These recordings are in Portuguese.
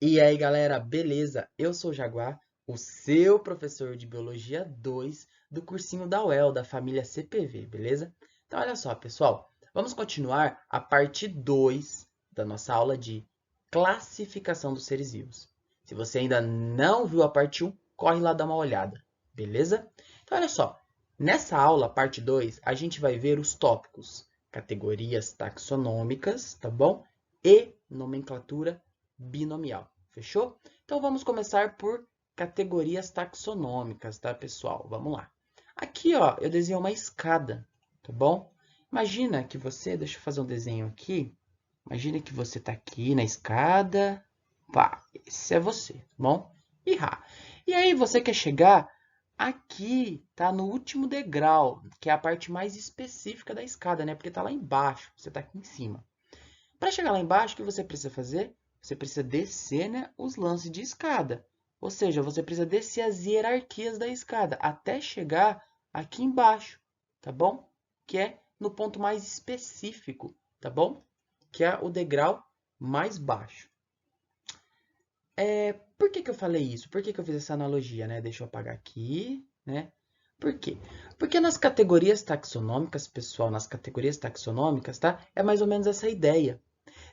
E aí, galera, beleza? Eu sou o Jaguar, o seu professor de Biologia 2 do cursinho da UEL, da família CPV, beleza? Então, olha só, pessoal, vamos continuar a parte 2 da nossa aula de classificação dos seres vivos. Se você ainda não viu a parte 1, corre lá dar uma olhada, beleza? Então, olha só, nessa aula, parte 2, a gente vai ver os tópicos, categorias taxonômicas, tá bom? E nomenclatura binomial. Fechou? Então vamos começar por categorias taxonômicas, tá, pessoal? Vamos lá. Aqui, ó, eu desenhei uma escada, tá bom? Imagina que você, deixa eu fazer um desenho aqui. Imagina que você tá aqui na escada. Pá, esse é você, tá bom? E aí você quer chegar aqui, tá no último degrau, que é a parte mais específica da escada, né? Porque tá lá embaixo, você tá aqui em cima. Para chegar lá embaixo, o que você precisa fazer? Você precisa descer, né, os lances de escada. Ou seja, você precisa descer as hierarquias da escada até chegar aqui embaixo, tá bom? Que é no ponto mais específico, tá bom? Que é o degrau mais baixo. Por que eu falei isso? Por que eu fiz essa analogia, né? Deixa eu apagar aqui, né? Por quê? Porque nas categorias taxonômicas, pessoal, nas categorias taxonômicas, tá? É mais ou menos essa ideia.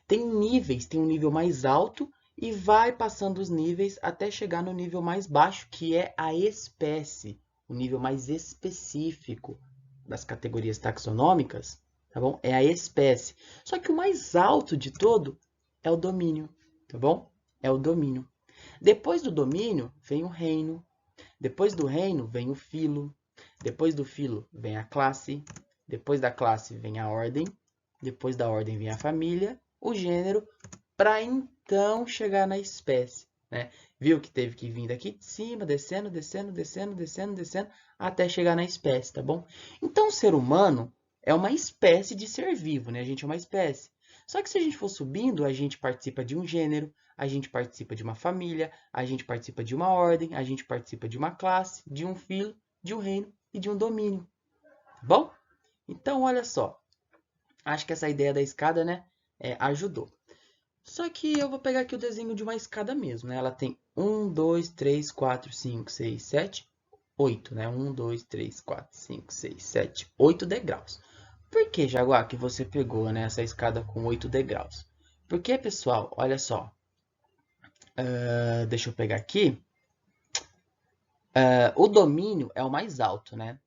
Tem níveis, tem um nível mais alto e vai passando os níveis até chegar no nível mais baixo, que é a espécie, o nível mais específico das categorias taxonômicas, tá bom? É a espécie. Só que o mais alto de todo é o domínio, tá bom? É o domínio. Depois do domínio vem o reino. Depois do reino vem o filo. Depois do filo vem a classe. Depois da classe vem a ordem. Depois da ordem vem a família, o gênero, para então chegar na espécie, né? Viu que teve que vir daqui de cima, descendo, descendo, descendo, descendo, descendo, até chegar na espécie, tá bom? Então, o ser humano é uma espécie de ser vivo, né? A gente é uma espécie. Só que se a gente for subindo, a gente participa de um gênero, a gente participa de uma família, a gente participa de uma ordem, a gente participa de uma classe, de um filo, de um reino e de um domínio, tá bom? Então, olha só. Acho que essa ideia da escada, né, ajudou. Só que eu vou pegar aqui o desenho de uma escada mesmo, né? Ela tem 1, 2, 3, 4, 5, 6, 7, 8, né? 1, 2, 3, 4, 5, 6, 7, 8 degraus. Por que, Jaguar, que você pegou, né, essa escada com 8 degraus? Porque, pessoal, olha só. Deixa eu pegar aqui. O domínio é o mais alto, né?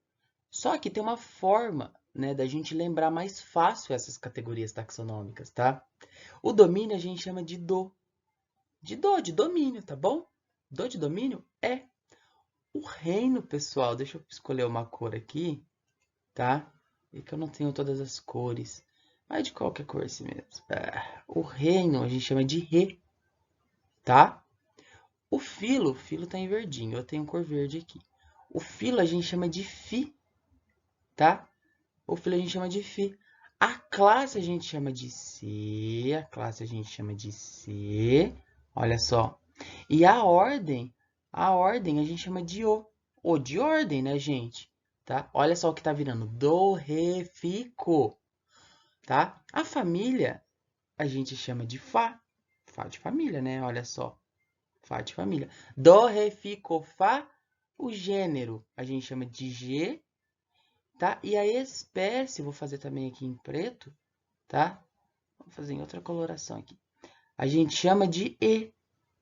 Só que tem uma forma, né, da gente lembrar mais fácil essas categorias taxonômicas, tá? O domínio a gente chama de do. De domínio, tá bom? Do de domínio é o reino, pessoal. Deixa eu escolher uma cor aqui, tá? É que eu não tenho todas as cores. Mas de qualquer cor assim mesmo. O reino a gente chama de re, tá? O filo tá em verdinho. Eu tenho cor verde aqui. O filo a gente chama de fi, tá? O filo a gente chama de fi. A classe a gente chama de C. A classe a gente chama de C. Olha só. E a ordem a gente chama de O. O de ordem, né, gente? Tá? Olha só o que tá virando. Do, re, fi, co. Tá? A família a gente chama de Fá. Fá de família, né? Olha só. Fá de família. Do, re, fi, co, fá. O gênero a gente chama de G. Tá? E a espécie, vou fazer também aqui em preto, tá? Vou fazer em outra coloração aqui. A gente chama de E,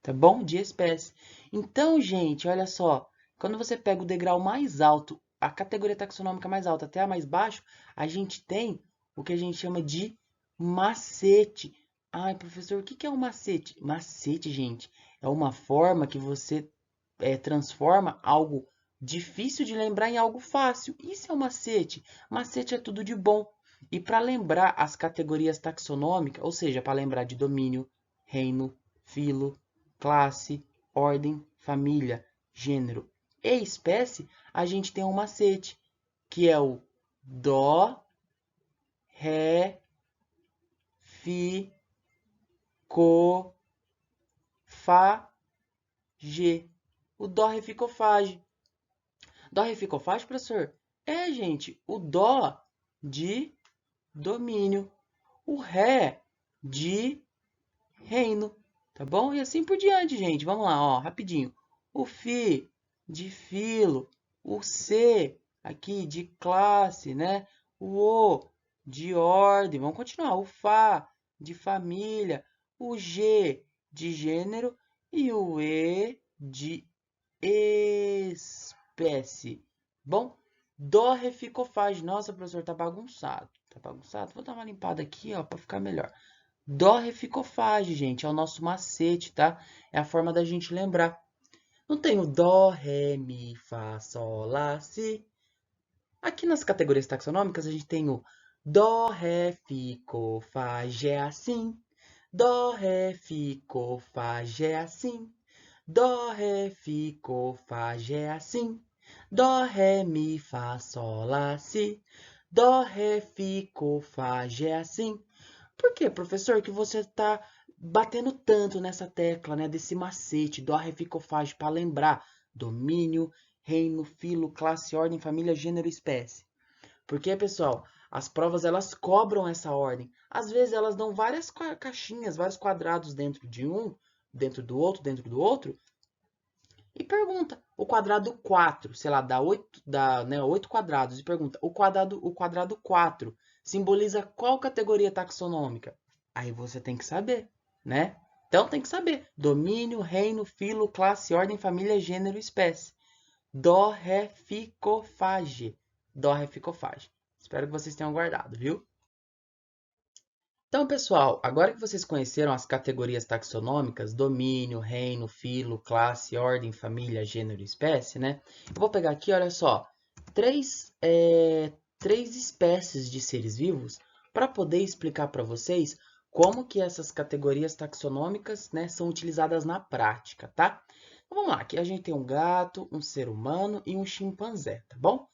tá bom? De espécie. Então, gente, olha só. Quando você pega o degrau mais alto, a categoria taxonômica mais alta até a mais baixo, a gente tem o que a gente chama de macete. Ai, professor, o que é um macete? Macete, gente, é uma forma que você transforma algo difícil de lembrar em algo fácil. Isso é um macete. Macete é tudo de bom. E para lembrar as categorias taxonômicas, ou seja, para lembrar de domínio, reino, filo, classe, ordem, família, gênero e espécie, a gente tem um macete, que é o dó, ré, fi, co, fá, gê. O dó, ré, fi, co, fá, gê. Dó, ré, fi, co, fá, professor? É, gente, o dó de domínio, o ré de reino, tá bom? E assim por diante, gente. Vamos lá, ó, rapidinho. O fi de filo, o C aqui de classe, né? O O de ordem, vamos continuar. O Fá de família, o G de gênero e o E de espécie. Bom, Dó, Ré, Fi, Có, Fá. Nossa, professor, tá bagunçado. Tá bagunçado? Vou dar uma limpada aqui, ó, para ficar melhor. Dó, Ré, Fi, Có, Fá, gente, é o nosso macete, tá? É a forma da gente lembrar. Não tem o Dó, Ré, Mi, Fá, Sol, Lá, Si. Aqui nas categorias taxonômicas a gente tem o Dó, Ré, Fi, Có, Fá, Gé, assim. Dó, Ré, Fi, Có, Fá, Gé, assim. Dó, Ré, Fi, Có, Fá, Gé, assim. Dó, Ré, Mi, Fá, Sol, Lá, Si. Dó, Ré, Fi, Có, Fá, Gé, assim. Por que, professor, que você está batendo tanto nessa tecla, né, desse macete, dó, ré, fi, có, fá, para lembrar domínio, reino, filo, classe, ordem, família, gênero, espécie? Porque, pessoal, as provas elas cobram essa ordem. Às vezes elas dão várias caixinhas, vários quadrados dentro de um, dentro do outro, e pergunta, o quadrado 4, sei lá, dá 8 quadrados, e pergunta, o quadrado 4 simboliza qual categoria taxonômica? Aí você tem que saber, né? Então tem que saber, domínio, reino, filo, classe, ordem, família, gênero, espécie. Dó, ré, fi, có, fá, gê. Dó, ré, fi, có, fá, gê. Espero que vocês tenham guardado, viu? Então, pessoal, agora que vocês conheceram as categorias taxonômicas, domínio, reino, filo, classe, ordem, família, gênero e espécie, né? Eu vou pegar aqui, olha só, três espécies de seres vivos para poder explicar para vocês como que essas categorias taxonômicas, né, são utilizadas na prática, tá? Então, vamos lá, aqui a gente tem um gato, um ser humano e um chimpanzé, tá bom?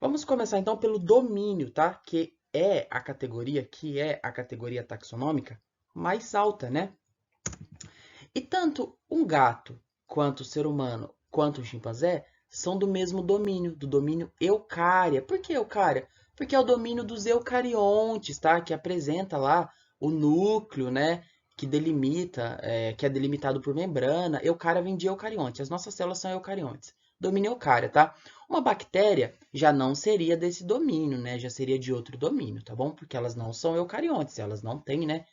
Vamos começar então pelo domínio, tá? Que é a categoria taxonômica mais alta, né? E tanto um gato, quanto o ser humano, quanto o chimpanzé são do mesmo domínio, do domínio eucária. Por que eucária? Porque é o domínio dos eucariontes, tá? Que apresenta lá o núcleo, né? Que delimita, que é delimitado por membrana. Eucária vem de eucarionte. As nossas células são eucariontes. Domínio eucária, tá? Uma bactéria já não seria desse domínio, né? Já seria de outro domínio, tá bom? Porque elas não são eucariontes, elas não têm, né?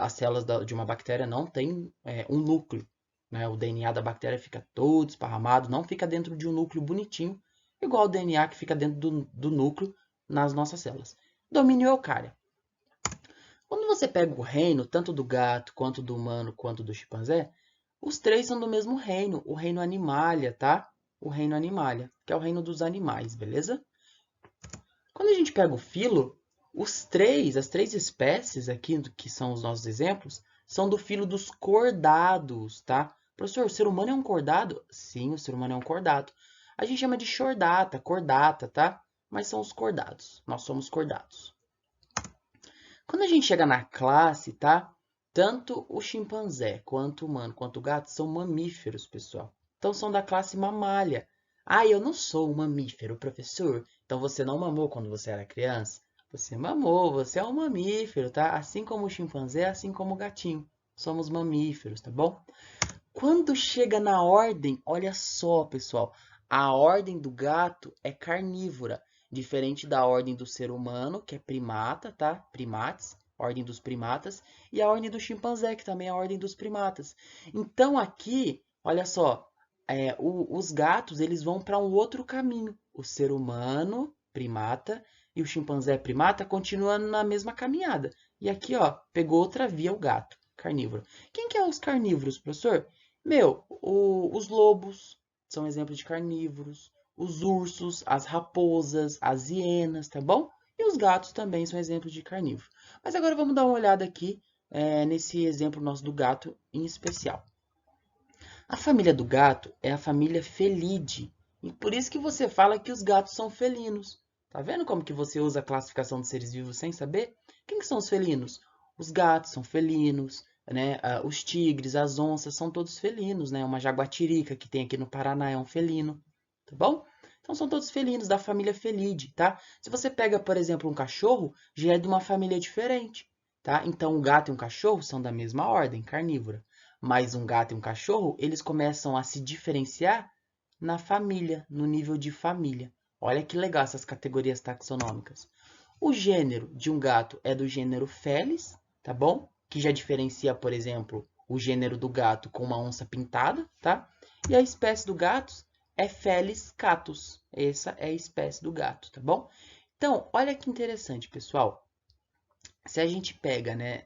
As células de uma bactéria não têm um núcleo, né? O DNA da bactéria fica todo esparramado, não fica dentro de um núcleo bonitinho, igual o DNA que fica dentro do núcleo nas nossas células. Domínio eucária. Quando você pega o reino, tanto do gato, quanto do humano, quanto do chimpanzé, os três são do mesmo reino, o reino animalia, tá? O reino animalia, que é o reino dos animais, beleza? Quando a gente pega o filo, as três espécies aqui, que são os nossos exemplos, são do filo dos cordados, tá? Professor, o ser humano é um cordado? Sim, o ser humano é um cordado. A gente chama de chordata, cordata, tá? Mas são os cordados. Nós somos cordados. Quando a gente chega na classe, tá? Tanto o chimpanzé, quanto o humano, quanto o gato são mamíferos, pessoal. Então são da classe mamália. Ah, eu não sou um mamífero, professor. Então você não mamou quando você era criança? Você mamou, você é um mamífero, tá? Assim como o chimpanzé, assim como o gatinho. Somos mamíferos, tá bom? Quando chega na ordem, olha só, pessoal. A ordem do gato é carnívora, diferente da ordem do ser humano, que é primata, tá? Primates, ordem dos primatas, e a ordem do chimpanzé, que também é a ordem dos primatas. Então aqui, olha só, os gatos eles vão para um outro caminho. O ser humano, primata, e o chimpanzé primata continuam na mesma caminhada. E aqui, ó, pegou outra via o gato, carnívoro. Quem que é os carnívoros, professor? Os lobos são exemplos de carnívoros, os ursos, as raposas, as hienas, tá bom? E os gatos também são exemplos de carnívoro. Mas agora vamos dar uma olhada aqui nesse exemplo nosso do gato em especial. A família do gato é a família Felidae, e por isso que você fala que os gatos são felinos. Tá vendo como que você usa a classificação de seres vivos sem saber? Quem que são os felinos? Os gatos são felinos, né? Os tigres, as onças são todos felinos, né? Uma jaguatirica que tem aqui no Paraná é um felino, tá bom? Então são todos felinos da família Felidae, tá? Se você pega, por exemplo, um cachorro, já é de uma família diferente, tá? Então o gato e um cachorro são da mesma ordem, carnívora. mais um gato e um cachorro, eles começam a se diferenciar na família, no nível de família. Olha que legal essas categorias taxonômicas. O gênero de um gato é do gênero Felis, tá bom? Que já diferencia, por exemplo, o gênero do gato com uma onça pintada, tá? E a espécie do gato é Felis catus. Essa é a espécie do gato, tá bom? Então, olha que interessante, pessoal. Se a gente pega, né,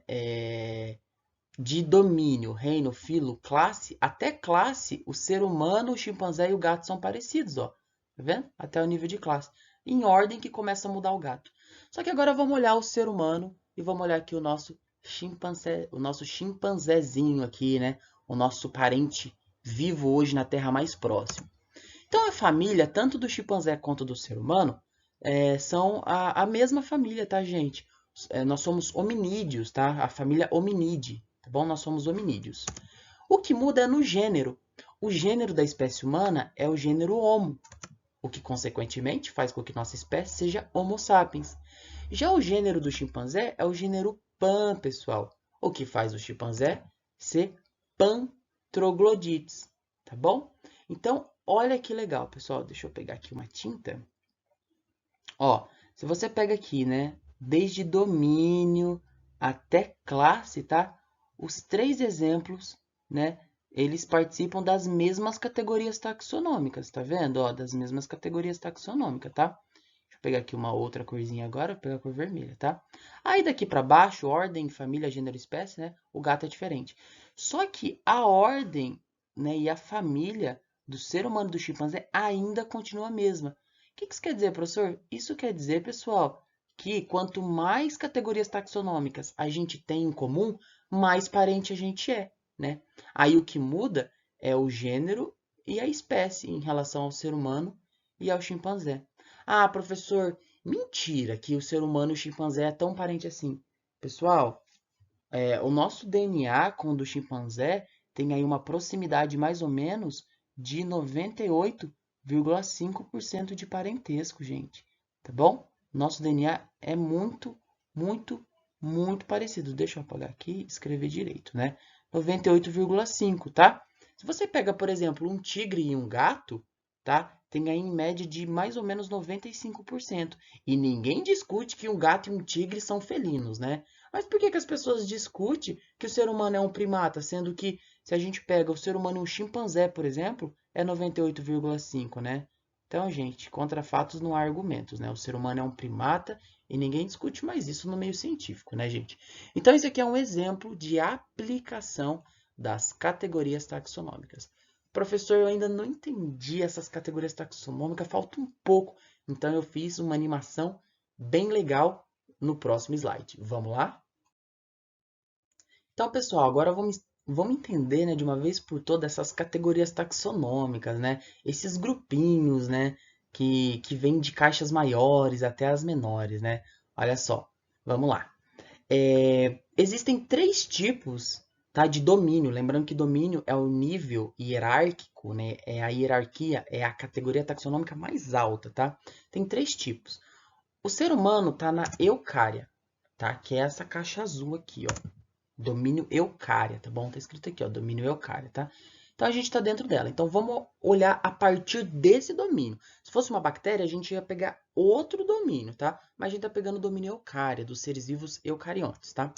de domínio, reino, filo, classe, até classe, o ser humano, o chimpanzé e o gato são parecidos, ó. Tá vendo? Até o nível de classe. Em ordem que começa a mudar o gato. Só que agora vamos olhar o ser humano e vamos olhar aqui o nosso chimpanzézinho aqui, né? O nosso parente vivo hoje na Terra mais próximo. Então a família, tanto do chimpanzé quanto do ser humano, são a mesma família, tá, gente? Nós somos hominídeos, tá? A família hominídea, tá bom? Nós somos hominídeos. O que muda é no gênero. O gênero da espécie humana é o gênero Homo, o que consequentemente faz com que nossa espécie seja Homo sapiens. Já o gênero do chimpanzé é o gênero Pan, pessoal, o que faz o chimpanzé ser Pantroglodites, tá bom? Então, olha que legal, pessoal. Deixa eu pegar aqui uma tinta. Ó, se você pega aqui, né, desde domínio até classe, tá? Os três exemplos, né, eles participam das mesmas categorias taxonômicas, tá vendo? Ó, das mesmas categorias taxonômicas, tá? Deixa eu pegar aqui uma outra corzinha agora, vou pegar a cor vermelha, tá? Aí daqui para baixo, ordem, família, gênero, espécie, né? O gato é diferente. Só que a ordem, né, e a família do ser humano e do chimpanzé ainda continua a mesma. O que isso quer dizer, professor? Isso quer dizer, pessoal, que quanto mais categorias taxonômicas a gente tem em comum, mais parente a gente é, né? Aí o que muda é o gênero e a espécie em relação ao ser humano e ao chimpanzé. Ah, professor, mentira que o ser humano e o chimpanzé é tão parente assim. Pessoal, o nosso DNA com o do chimpanzé tem aí uma proximidade mais ou menos de 98,5% de parentesco, gente. Tá bom? Nosso DNA é muito, muito, muito parecido. Deixa eu apagar aqui e escrever direito, né? 98,5, tá? Se você pega, por exemplo, um tigre e um gato, tá? Tem aí em média de mais ou menos 95%. E ninguém discute que um gato e um tigre são felinos, né? Mas por que as pessoas discutem que o ser humano é um primata, sendo que se a gente pega o ser humano e um chimpanzé, por exemplo, é 98,5, né? Então, gente, contra fatos não há argumentos, né? O ser humano é um primata e ninguém discute mais isso no meio científico, né, gente? Então, esse aqui é um exemplo de aplicação das categorias taxonômicas. Professor, eu ainda não entendi essas categorias taxonômicas, falta um pouco. Então, eu fiz uma animação bem legal no próximo slide. Vamos lá? Então, pessoal, agora vamos entender, né, de uma vez por todas essas categorias taxonômicas, né? Esses grupinhos, né, que vêm de caixas maiores até as menores, né? Olha só, vamos lá. Existem três tipos, tá, de domínio. Lembrando que domínio é o nível hierárquico, né? É a hierarquia, é a categoria taxonômica mais alta, tá? Tem três tipos. O ser humano está na eucária, tá? Que é essa caixa azul aqui, ó. Domínio eucária, tá bom? Tá escrito aqui, ó, domínio eucária, tá? Então a gente está dentro dela. Então vamos olhar a partir desse domínio. Se fosse uma bactéria, a gente ia pegar outro domínio, tá? Mas a gente está pegando o domínio eucária, dos seres vivos eucariontes, tá?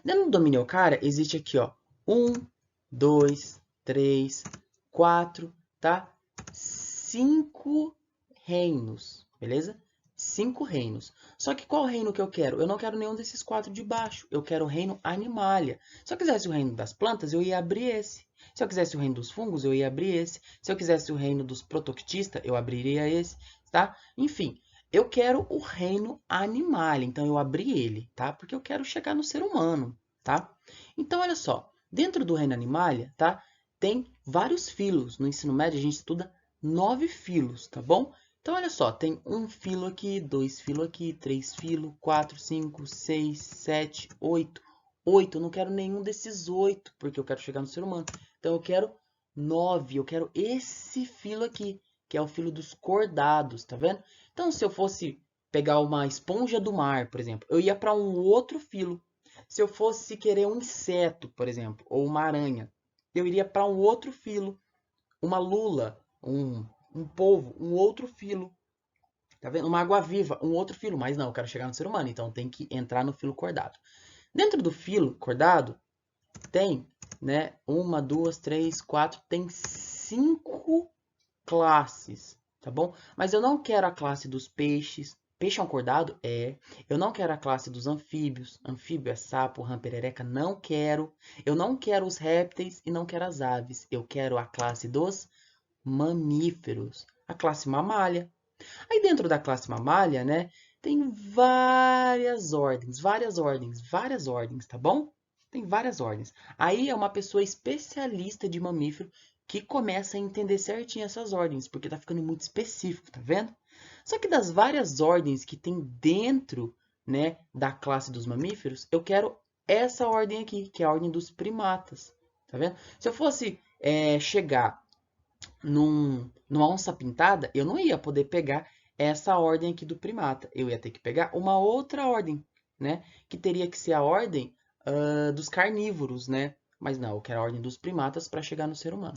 Dentro do domínio eucária, existe aqui, ó, 1, 2, 3, 4, tá? 5 reinos, beleza? 5 reinos. Só que qual reino que eu quero? Eu não quero nenhum desses 4 de baixo. Eu quero o reino Animalia. Se eu quisesse o reino das plantas, eu ia abrir esse. Se eu quisesse o reino dos fungos, eu ia abrir esse. Se eu quisesse o reino dos protoctistas, eu abriria esse, tá? Enfim, eu quero o reino Animalia, então eu abri ele, tá? Porque eu quero chegar no ser humano, tá? Então, olha só, dentro do reino Animalia, tá? Tem vários filos. No ensino médio, a gente estuda 9 filos, tá bom? Então, olha só, tem um filo aqui, 2 filos aqui, 3 filos, 4, 5, 6, 7, 8. 8, eu não quero nenhum desses 8, porque eu quero chegar no ser humano. Então, eu quero 9, eu quero esse filo aqui, que é o filo dos cordados, tá vendo? Então, se eu fosse pegar uma esponja do mar, por exemplo, eu ia para um outro filo. Se eu fosse querer um inseto, por exemplo, ou uma aranha, eu iria para um outro filo. Uma lula, um polvo, um outro filo. Tá vendo? Uma água-viva, um outro filo. Mas não, eu quero chegar no ser humano, então tem que entrar no filo cordado. Dentro do filo cordado, tem, né, uma, duas, três, quatro, tem 5 classes, tá bom? Mas eu não quero a classe dos peixes. Peixe é um cordado? É. Eu não quero a classe dos anfíbios. Anfíbio é sapo, rã, perereca. Não quero. Eu não quero os répteis e não quero as aves. Eu quero a classe dos mamíferos. A classe mamália. Aí dentro da classe mamália, né, tem várias ordens, tá bom? Tem várias ordens. Aí é uma pessoa especialista de mamífero que começa a entender certinho essas ordens, porque tá ficando muito específico, tá vendo? Só que das várias ordens que tem dentro, né, da classe dos mamíferos, eu quero essa ordem aqui, que é a ordem dos primatas, tá vendo? Se eu fosse chegar numa onça pintada, eu não ia poder pegar essa ordem aqui do primata. Eu ia ter que pegar uma outra ordem, né? Que teria que ser a ordem dos carnívoros, né? Mas não, eu quero a ordem dos primatas para chegar no ser humano.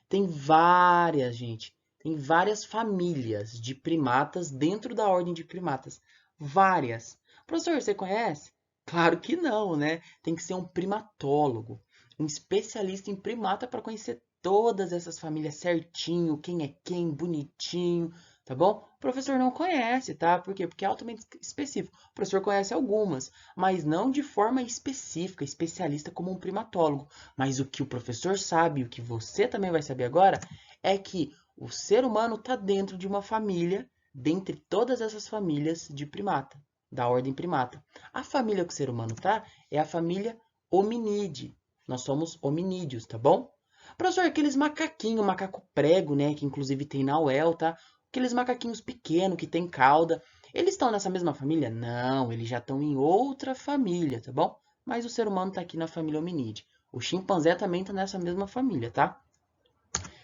Tem várias, gente. Tem várias famílias de primatas dentro da ordem de primatas. Várias. Professor, você conhece? Claro que não, né? Tem que ser um primatólogo, um especialista em primata para conhecer todas essas famílias certinho, quem é quem, bonitinho, tá bom? O professor não conhece, tá? Por quê? Porque é altamente específico. O professor conhece algumas, mas não de forma específica, especialista como um primatólogo. Mas o que o professor sabe, o que você também vai saber agora, é que o ser humano está dentro de uma família, dentre todas essas famílias de primata, da ordem primata. A família que o ser humano tá é a família hominídea. Nós somos hominídeos, tá bom? Professor, aqueles macaquinhos, macaco prego, né, que inclusive tem na UEL, tá? Aqueles macaquinhos pequenos que tem cauda, eles estão nessa mesma família? Não, eles já estão em outra família, tá bom? Mas o ser humano está aqui na família hominídea. O chimpanzé também está nessa mesma família, tá?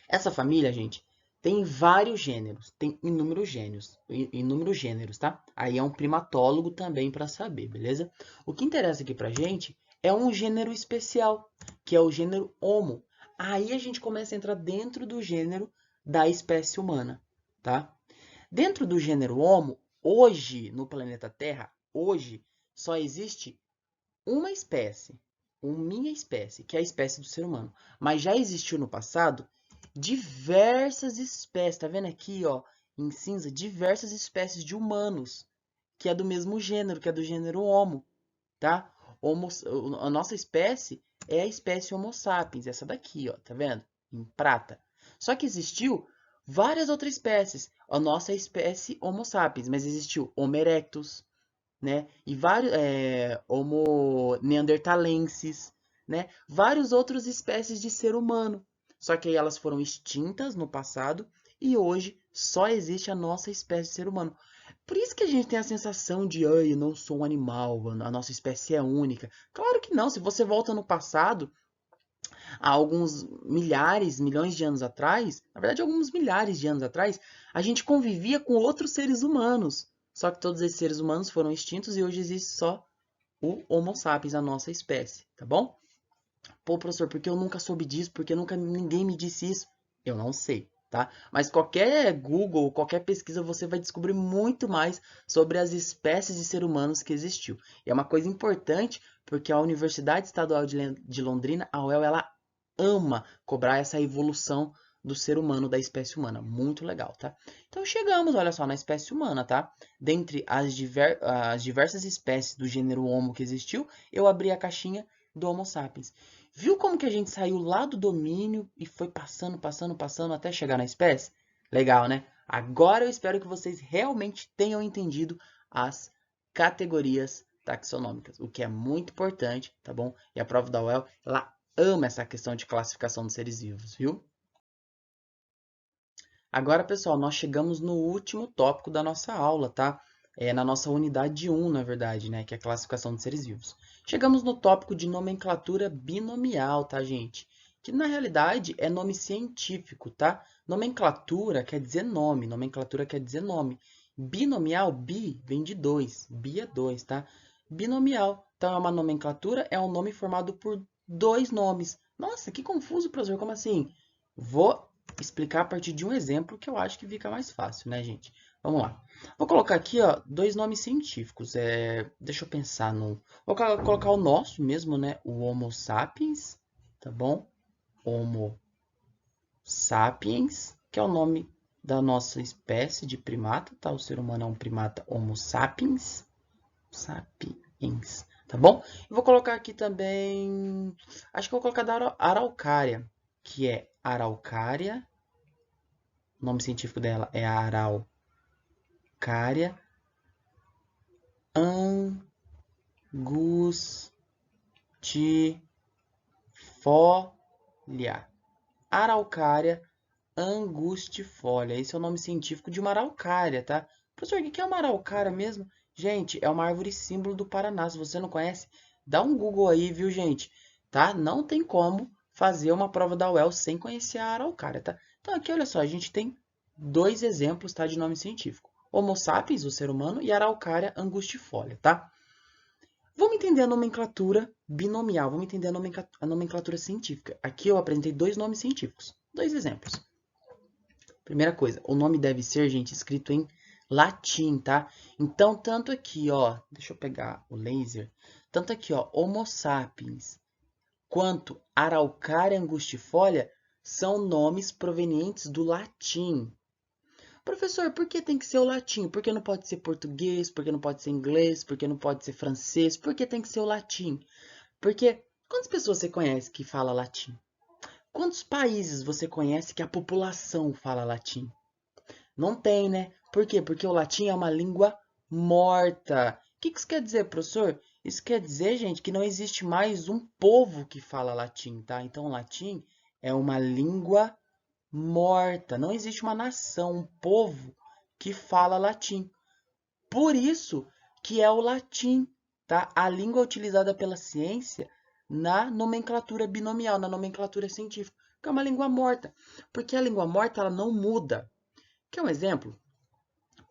Essa família, gente, tem vários gêneros, tem inúmeros gêneros, tá? Aí é um primatólogo também para saber, beleza? O que interessa aqui pra gente é um gênero especial, que é o gênero Homo. Aí a gente começa a entrar dentro do gênero da espécie humana, tá? Dentro do gênero Homo, hoje no planeta Terra, hoje só existe uma espécie, uma minha espécie, que é a espécie do ser humano. Mas já existiu no passado diversas espécies, tá vendo aqui, ó, em cinza, diversas espécies de humanos, que é do mesmo gênero, que é do gênero Homo, tá? Homo, a nossa espécie é a espécie Homo sapiens, essa daqui, ó, tá vendo? Em prata. Só que existiu várias outras espécies. A nossa espécie Homo sapiens, mas existiu Homo erectus, né? E vários Homo neanderthalensis, né? Várias outras espécies de ser humano. Só que aí elas foram extintas no passado e hoje só existe a nossa espécie de ser humano. Por isso que a gente tem a sensação de, ai, eu não sou um animal, a nossa espécie é única. Claro que não, se você volta no passado, há alguns milhares, milhões de anos atrás, na verdade, alguns milhares de anos atrás, a gente convivia com outros seres humanos. Só que todos esses seres humanos foram extintos e hoje existe só o Homo sapiens, a nossa espécie, tá bom? Pô, professor, por que eu nunca soube disso? Porque nunca ninguém me disse isso? Eu não sei, tá? Mas qualquer Google, qualquer pesquisa, você vai descobrir muito mais sobre as espécies de seres humanos que existiu. E é uma coisa importante, porque a Universidade Estadual de Londrina, a UEL, ela ama cobrar essa evolução do ser humano, da espécie humana. Muito legal, tá? Então chegamos, olha só, na espécie humana, tá? Dentre as diversas espécies do gênero Homo que existiu, eu abri a caixinha do Homo sapiens. Viu como que a gente saiu lá do domínio e foi passando, passando, passando até chegar na espécie? Legal, né? Agora eu espero que vocês realmente tenham entendido as categorias taxonômicas, o que é muito importante, tá bom? E a prova da UEL, ela ama essa questão de classificação dos seres vivos, viu? Agora, pessoal, nós chegamos no último tópico da nossa aula, tá? Na nossa unidade 1, na verdade, né? Que é a classificação de seres vivos. Chegamos no tópico de nomenclatura binomial, tá, gente? Que na realidade é nome científico, tá? Nomenclatura quer dizer nome, nomenclatura quer dizer nome. Binomial, bi, vem de dois, bi é dois, tá? Binomial Então, é uma nomenclatura, é um nome formado por dois nomes. Nossa, que confuso, professor, como assim? Vou explicar a partir de um exemplo que eu acho que fica mais fácil, né, gente? Vamos lá. Vou colocar aqui, ó, dois nomes científicos. Deixa eu pensar no... Vou colocar o nosso mesmo, né? O Homo sapiens, tá bom? Homo sapiens, que é o nome da nossa espécie de primata, tá? O ser humano é um primata Homo sapiens. Sapiens, tá bom? Eu vou colocar aqui também... Acho que eu vou colocar da araucária, que é araucária. O nome científico dela é araucária angustifolia. Araucária angustifolia. Esse é o nome científico de uma araucária, tá? Professor, o que é uma araucária mesmo? Gente, é uma árvore símbolo do Paraná. Se você não conhece, dá um Google aí, viu, gente? Tá? Não tem como fazer uma prova da UEL sem conhecer a araucária, tá? Então, aqui, olha só, a gente tem dois exemplos, tá, de nome científico. Homo sapiens, o ser humano, e araucária angustifolia, tá? Vamos entender a nomenclatura binomial, vamos entender a nomenclatura científica. Aqui eu apresentei dois nomes científicos, dois exemplos. Primeira coisa, o nome deve ser, gente, escrito em latim, tá? Então, tanto aqui, ó, deixa eu pegar o laser, tanto aqui, ó, Homo sapiens, quanto Araucária angustifolia são nomes provenientes do latim. Professor, por que tem que ser o latim? Por que não pode ser português? Por que não pode ser inglês? Por que não pode ser francês? Por que tem que ser o latim? Porque quantas pessoas você conhece que fala latim? Quantos países você conhece que a população fala latim? Não tem, né? Por quê? Porque o latim é uma língua morta. O que isso quer dizer, professor? Isso quer dizer, gente, que não existe mais um povo que fala latim, tá? Então, o latim é uma língua morta. Não existe uma nação, um povo que fala latim. Por isso que é o latim, tá? A língua utilizada pela ciência na nomenclatura binomial, na nomenclatura científica, que é uma língua morta. Porque a língua morta ela não muda. Quer um exemplo?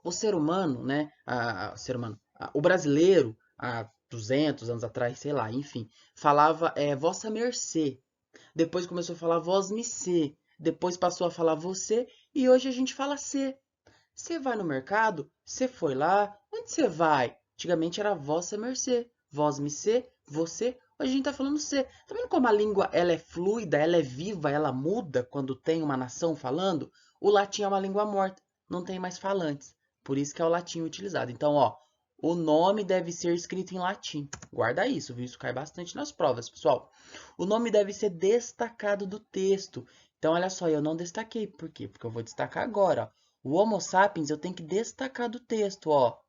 O ser humano, né? O brasileiro, há 200 anos atrás, sei lá, enfim, falava vossa mercê. Depois começou a falar vós me cê. Depois passou a falar você. E hoje a gente fala cê. Você vai no mercado? Você foi lá? Onde você vai? Antigamente era vossa mercê. Vós me cê, você. Hoje a gente tá falando cê. Tá vendo como a língua ela é fluida, ela é viva, ela muda quando tem uma nação falando? O latim é uma língua morta. Não tem mais falantes. Por isso que é o latim utilizado. Então, ó, o nome deve ser escrito em latim. Guarda isso, viu? Isso cai bastante nas provas, pessoal. O nome deve ser destacado do texto. Então, olha só, eu não destaquei. Por quê? Porque eu vou destacar agora, ó. O Homo sapiens eu tenho que destacar do texto, ó.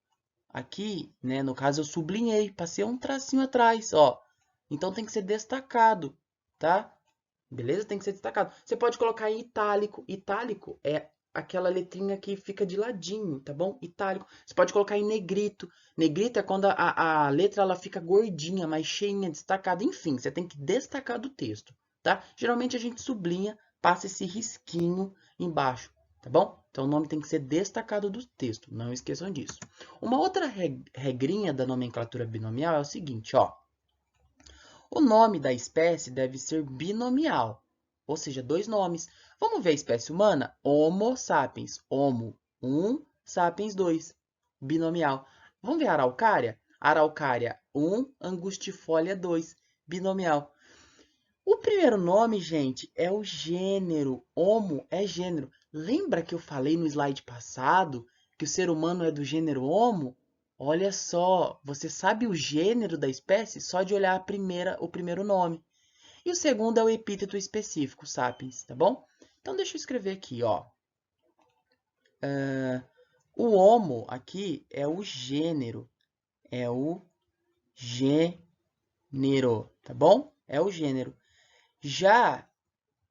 Aqui, né, no caso eu sublinhei, passei um tracinho atrás, ó. Então tem que ser destacado, tá? Beleza? Tem que ser destacado. Você pode colocar em itálico. Itálico é aquela letrinha que fica de ladinho, tá bom? Itálico. Você pode colocar em negrito. Negrito é quando a letra ela fica gordinha, mais cheinha, destacada. Enfim, você tem que destacar do texto, tá? Geralmente a gente sublinha, passa esse risquinho embaixo, tá bom? Então o nome tem que ser destacado do texto, não esqueçam disso. Uma outra regrinha da nomenclatura binomial é o seguinte, ó. O nome da espécie deve ser binomial, ou seja, dois nomes. Vamos ver a espécie humana? Homo sapiens. Homo 1, sapiens 2. Binomial. Vamos ver a araucária? Araucária 1, angustifolia 2. Binomial. O primeiro nome, gente, é o gênero. Homo é gênero. Lembra que eu falei no slide passado que o ser humano é do gênero Homo? Olha só, você sabe o gênero da espécie só de olhar o primeiro nome. E o segundo é o epíteto específico, sapiens, tá bom? Então deixa eu escrever aqui, ó. O Homo aqui é o gênero. É o gênero, tá bom? É o gênero. Já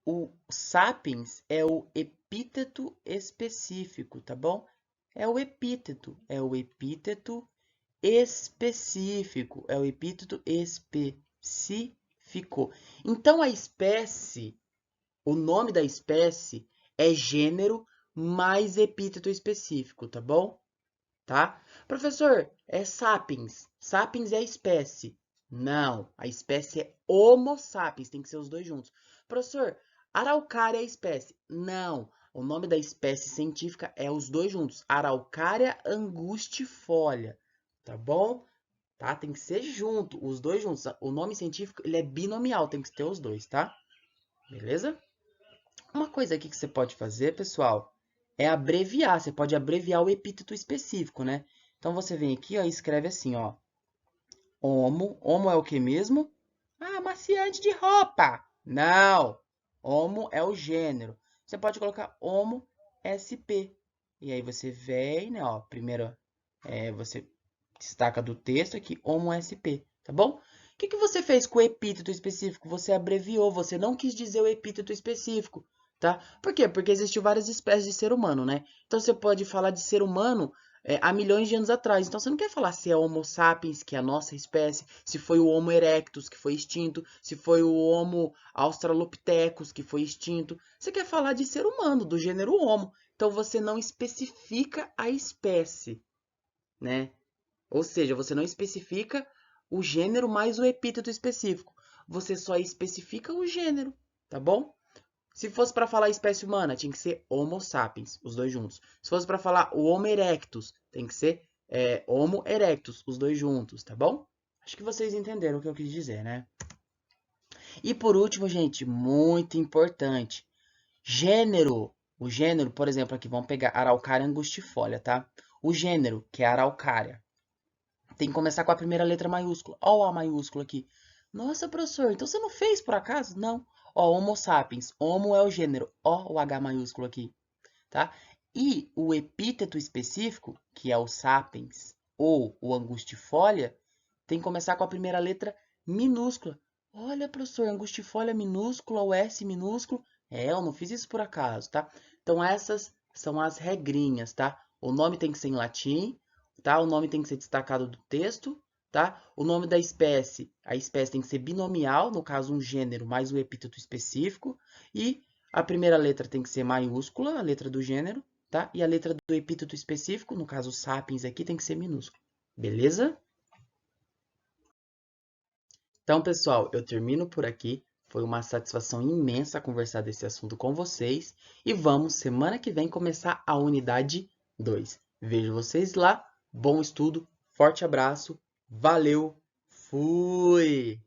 o sapiens é o epíteto específico, tá bom? É o epíteto específico, é o epíteto específico. Então, a espécie, o nome da espécie é gênero mais epíteto específico, tá bom? Tá? Professor, é sapiens. Sapiens é a espécie. Não, a espécie é Homo sapiens, tem que ser os dois juntos. Professor, Araucária é a espécie? Não, o nome da espécie científica é os dois juntos, Araucária angustifolia, tá bom? Tá? Tem que ser junto, os dois juntos. O nome científico, ele é binomial, tem que ter os dois, tá? Beleza? Uma coisa aqui que você pode fazer, pessoal, é abreviar. Você pode abreviar o epíteto específico, né? Então, você vem aqui ó, e escreve assim, ó. Homo. Homo é o que mesmo? Ah, amaciante de roupa. Não. Homo é o gênero. Você pode colocar Homo SP. E aí você vem, né? Ó, primeiro você destaca do texto aqui Homo SP, tá bom? O que você fez com o epíteto específico? Você abreviou, você não quis dizer o epíteto específico, tá? Por quê? Porque existem várias espécies de ser humano, né? Então você pode falar de ser humano há milhões de anos atrás. Então você não quer falar se é Homo sapiens, que é a nossa espécie, se foi o Homo erectus, que foi extinto, se foi o Homo australopithecus, que foi extinto. Você quer falar de ser humano, do gênero Homo. Então você não especifica a espécie, né? Ou seja, você não especifica o gênero mais o epíteto específico. Você só especifica o gênero, tá bom? Se fosse para falar espécie humana, tinha que ser Homo sapiens, os dois juntos. Se fosse para falar o Homo erectus, tem que ser Homo erectus, os dois juntos, tá bom? Acho que vocês entenderam o que eu quis dizer, né? E por último, gente, muito importante, gênero. O gênero, por exemplo, aqui vamos pegar Araucária angustifolia, tá? O gênero, que é Araucária, tem que começar com a primeira letra maiúscula. Ó o A maiúsculo aqui. Nossa, professor, então você não fez por acaso? Não. Ó, Homo sapiens. Homo é o gênero. Ó o H maiúsculo aqui, tá? E o epíteto específico, que é o sapiens ou o angustifolia, tem que começar com a primeira letra minúscula. Olha, professor, angustifolia minúscula, o S minúsculo. Eu não fiz isso por acaso, tá? Então essas são as regrinhas, tá? O nome tem que ser em latim, tá? O nome tem que ser destacado do texto, tá? O nome da espécie, a espécie tem que ser binomial, no caso um gênero mais o epíteto específico, e a primeira letra tem que ser maiúscula, a letra do gênero, tá? E a letra do epíteto específico, no caso sapiens aqui, tem que ser minúscula. Beleza? Então, pessoal, eu termino por aqui. Foi uma satisfação imensa conversar desse assunto com vocês. E vamos, semana que vem, começar a unidade 2. Vejo vocês lá. Bom estudo, forte abraço, valeu, fui!